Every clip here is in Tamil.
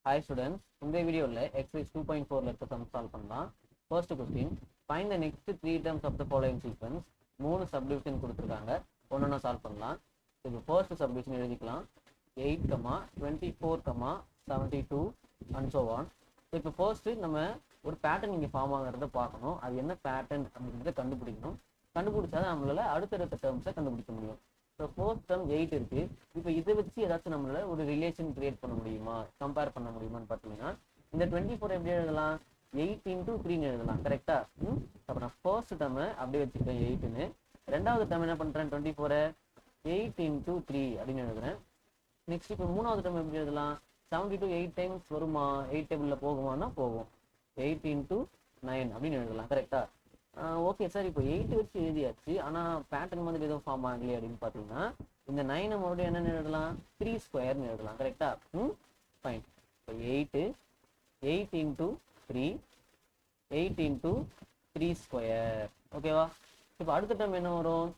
Hi students, இந்த வீடியோவில் exercise 2.4 இருக்க sum solve பண்ணலாம். First question, find the next three terms of the following sequence. மூணு subdivision கொடுத்துருக்காங்க, ஒன்னொன்னா சால்வ் பண்ணலாம். இப்போ first subdivision எழுதிக்கலாம் 8, 24, 72 and so on. இப்போ first நம்ம ஒரு பேட்டர்ன் இங்கே ஃபார்ம் ஆகிறத பார்க்கணும். அது என்ன பேட்டர்ன் அப்படின்றத கண்டுபிடிக்கணும். கண்டுபிடிச்சா நம்மளால அடுத்தடுத்த டேர்ம்ஸை கண்டுபிடிக்க முடியும். ஸோ ஃபோர்த் டேர்ம் 8 இருக்கு. இப்போ இதை வச்சு ஏதாச்சும் நம்மளால ஒரு ரிலேஷன் கிரியேட் பண்ண முடியுமா, கம்பேர் பண்ண முடியுமான்னு பார்த்தீங்கன்னா இந்த 24 எப்படி எழுதலாம், 8 into 3ன்னு எழுதலாம். கரெக்டா? அப்போ நான் ஃபர்ஸ்ட் டேர்மை அப்படியே வச்சுக்கிறேன் 8ன்னு. ரெண்டாவது டேர்ம் என்ன பண்ணுறேன், 24 8 into 3 அப்படின்னு எழுதுறேன். நெக்ஸ்ட் இப்போ மூணாவது டேர்ம் எப்படி எழுதலாம், 72 8 டைம்ஸ் வருமா, 8 டேபிளில் போகுமானா போகும், 8 into 9 அப்படின்னு எழுதலாம். கரெக்டா? ஓகே சார், இப்போ 8 வச்சு எழுதியாச்சு, ஆனால் பேட்டர்ன் மாதிரி எதுவும் ஃபார்ம் ஆகலையே அப்படின்னு பார்த்தீங்கன்னா இந்த 9 மறுபடியும் என்னென்னு எழுதலாம், 3 ஸ்கொயர்னு எழுதலாம். கரெக்டா? ஃபைன். இப்போ 8 into 3 8 into 3 ஸ்கொயர். ஓகேவா? இப்போ அடுத்த டைம் என்ன வரும்,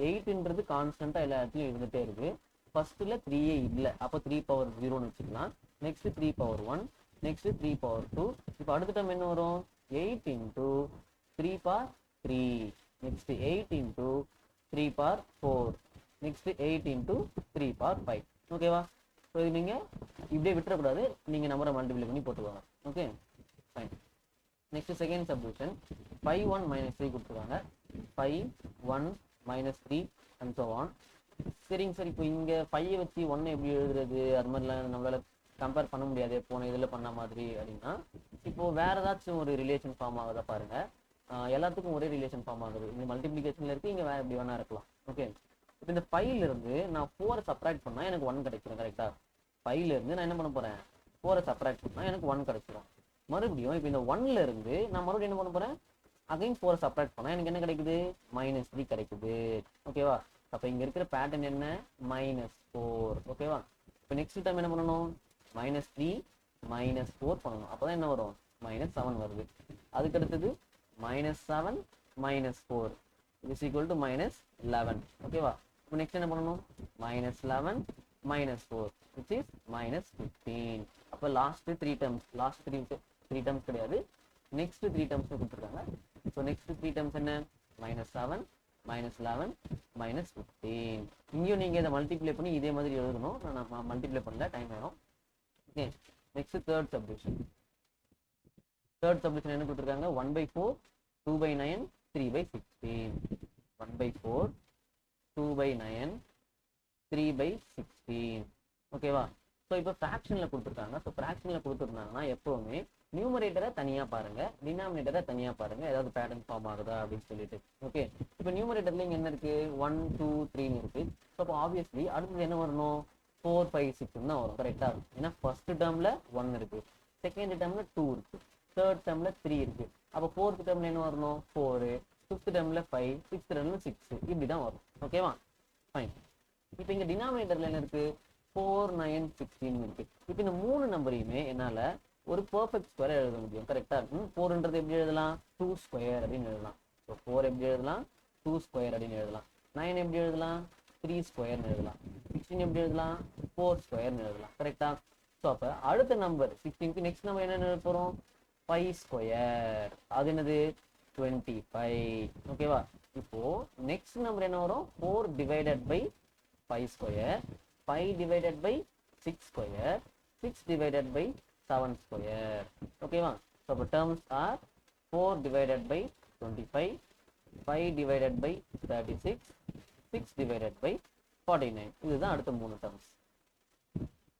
8ன்றது கான்ஸ்டண்ட்டாக எல்லா இடத்துலையும் இருந்துகிட்டே இருக்கு. ஃபர்ஸ்ட்டில் 3ஏ இல்லை, அப்போ 3 power 0ன்னு வச்சுக்கலாம். Next 3 power 1, next 3 power 2. இப்போ அடுத்த டைம் என்ன வரும், 8 into 3 power 3, next 8 into 3 power 4, next 8 into 3 power 5. ஓகேவா? ஸோ இது நீங்கள் இப்படியே விட்டுறக்கூடாது, நீங்கள் நம்பரை மல்டிப்ளை பண்ணி போட்டுருவாங்க. Okay fine. Next second subdivision 5 1 minus 3 கொடுத்துருவாங்க. 5 1 minus 3 and so on. சரிங்க சார், இப்போ இங்கே 5 வச்சு 1 எப்படி எழுதுறது, அது மாதிரிலாம் நம்மளால கம்பேர் பண்ண முடியாது போன இதில் பண்ண மாதிரி அப்படின்னா, இப்போ வேற ஏதாச்சும் ஒரு ரிலேஷன் ஃபார்ம் ஆகுதா பாருங்க. எல்லாத்துக்கும் ஒரே ரிலேஷன் ஃபார்ம் ஆகுது. இங்கே மல்டிப்ளிகேஷன்ல இருக்கு, இங்கே வேற எப்படி வேணா இருக்கலாம். ஓகே, இப்போ இந்த 5ல இருந்து நான் 4 சப்ராக்ட் பண்ணா எனக்கு 1 கிடைச்சிடும். கரெக்டா? 5ல இருந்து நான் என்ன பண்ண போறேன், 4 சப்ராக்ட் பண்ணா எனக்கு 1 கிடைச்சிடும். மறுபடியும் இப்போ இந்த 1ல இருந்து நான் மறுபடியும் என்ன பண்ண போறேன், அகைன் 4 சப்ராக்ட் பண்ணா எனக்கு என்ன கிடைக்குது, -3 கிடைக்குது. ஓகேவா? அப்போ இங்க இருக்கிற பேட்டர்ன் என்ன, -4. ஓகேவா? இப்போ நெக்ஸ்ட் டைம் என்ன பண்ணணும், -3 -4 பண்ணணும். அப்போதான் என்ன வரும், -7 வருது. அதுக்கு அடுத்தது -7 -4 is equal to -11. ஓகேவா? இப்போ நெக்ஸ்ட் என்ன பண்ணணும், -11 -4 which is -15. அப்போ லாஸ்ட் த்ரீ டேர்ம்ஸ் கிடையாது, நெக்ஸ்ட் 3 டேர்ம்ஸ் கொடுத்துருக்காங்க. ஸோ நெக்ஸ்ட் 3 டேர்ம்ஸ் என்ன, -7 -11 -15. இங்கேயும் நீங்கள் இதை மல்டிப்ளை பண்ணி இதே மாதிரி எழுதணும். நான் மல்டிப்ளை பண்ணல, டைம் ஆயிடும். ஓகே, நெக்ஸ்ட் தேர்ட் சப்டிவிஷன் என்ன கொடுத்துருக்காங்க, 1/4 2/9 3/16. 1/4 2/9 3/16. ஓகேவா? ஸோ இப்போ ஃப்ராக்ஷனில் கொடுத்துருக்காங்க. ஸோ ஃப்ராக்ஷனில் கொடுத்துருந்தாங்கன்னா எப்போவுமே நியூமரேட்டரை தனியாக பாருங்க, டினாமினேட்டரை தனியாக பாருங்க, ஏதாவது பேட்டர்ன் ஃபார்ம் ஆகுதா அப்படின்னு சொல்லிட்டு. ஓகே, இப்போ நியூமரேட்டர்ல இங்கே என்ன இருக்கு, 1 2 3ன்னு இருக்கு. ஸோ அப்போ ஆப்வியஸ்லி அடுத்தது என்ன வரணும், 4 5 6 தான் வரும். கரெக்டா? ஏன்னா ஃபர்ஸ்ட் டேர்ம்ல 1 இருக்கு, செகண்ட் டேர்ம்ல 2 இருக்கு, தேர்ட் டேர்ம்ல 3 இருக்கு. அப்போ ஃபோர்த் டேர்ம்ல என்ன வரணும், 4, ஃபிஃப்த் டேர்ம்ல 5, சிக்ஸ்த் டேர்ம்ல 6, இப்படி தான் வரும். ஓகேவா? ஃபைன். இப்போ இங்க டினாமினேட்டர்ல என்ன இருக்கு, 4 9 16 இருக்கு. இப்போ இந்த மூணு நம்பரையுமே என்னால ஒரு பெர்ஃபெக்ட் ஸ்கொயர் எழுத முடியும். கரெக்டா? 4ன்றது எப்படி எழுதலாம், 2 ஸ்கொயர் அப்படின்னு எழுதலாம். ஸோ 4 எப்படி எழுதலாம், 2 ஸ்கொயர் அப்படின்னு எழுதலாம். 9 எப்படி எழுதலாம், 3 ஸ்கொயர்னு எழுதலாம். 16 எப்படி எழுதலாம், 4 ஸ்கொயர்னு எழுதலாம். கரெக்டா? ஸோ அப்போ அடுத்த நம்பர் 16க்கு நெக்ஸ்ட் நம்பர் என்ன எழுத போறோம், 5 ஸ்கொயர். அது என்னது, 25. ஓகேவா? இப்போ நெக்ஸ்ட் நம்பர் என்ன வரும், 4 divided by 5 square, 5 divided by 6 square, 6 divided by 7 square. ஓகேவா? ஸோ அப்போ terms R 4 divided by 25, 5 divided by 36, 6 divided by 49. இதுதான் அடுத்த மூணு டேர்ம்ஸ்.